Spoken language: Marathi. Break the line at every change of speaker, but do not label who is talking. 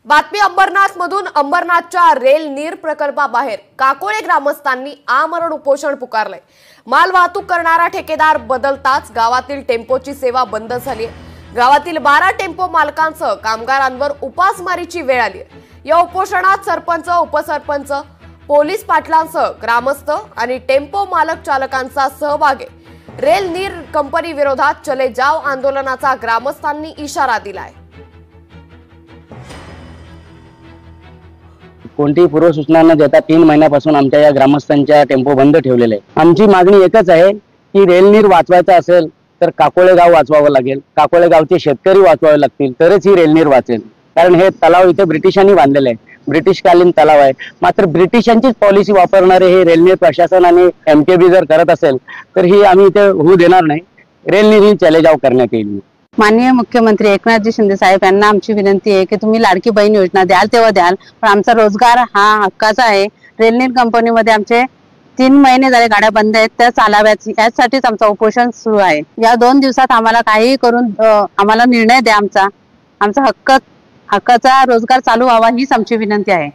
बातमी अंबरनाथमधून अंबरनाथच्या रेल नीर प्रकल्पाबाहेर काकोळे ग्रामस्थांनी आमरण उपोषण पुकारले। माल वाहतूक करणारा ठेकेदार बदलताच गावातील टेम्पोची सेवा बंद झाली। गावातील 12 टेम्पो मालकांसह कामगारांवर उपासमारीची वेळ आली। या उपोषणात सरपंच, उपसरपंच, पोलीस पाटलांसह ग्रामस्थ आणि टेम्पो मालक चालकांचा सहभाग आहे। रेल नीर कंपनी विरोधात चले जाव आंदोलनाचा ग्रामस्थांनी इशारा दिलाय।
कोणतीही पूर्वसूचना न देता 3 महिन्यापासून आमच्या या ग्रामस्थांच्या टेम्पो बंद ठेवलेले आहे। आमची मागणी एकच आहे की रेल नीर वाचवायचा असेल तर काकोळे गाव वाचवावं लागेल, काकोळे गावचे शेतकरी वाचवावे लागतील तरच ही रेल नीर वाचेल। कारण हे तलाव इथे ब्रिटिशांनी बांधलेले आहे, ब्रिटिशकालीन तलाव आहे। मात्र ब्रिटिशांचीच पॉलिसी वापरणारे हे रेल नीर प्रशासन आणि एमकेबी जर करत असेल तर ही आम्ही इथे होऊ देणार नाही। रेल नीर ही चले जाव करण्यात येईल।
माननीय मुख्यमंत्री एकनाथजी शिंदे साहेब यांना आमची विनंती आहे की तुम्ही लाडकी बहीण योजना द्याल तेव्हा द्याल, पण आमचा रोजगार हा हक्काचा आहे। रेल नीर कंपनीमध्ये आमचे 3 महिने झाले गाड्या बंद आहेत, त्या चालाव्यात यासाठीच आमचा उपोषण सुरू आहे। या 2 दिवसात आम्हाला काही करून आम्हाला निर्णय द्या। आमचा हक्काचा रोजगार चालू व्हावा हीच आमची विनंती आहे।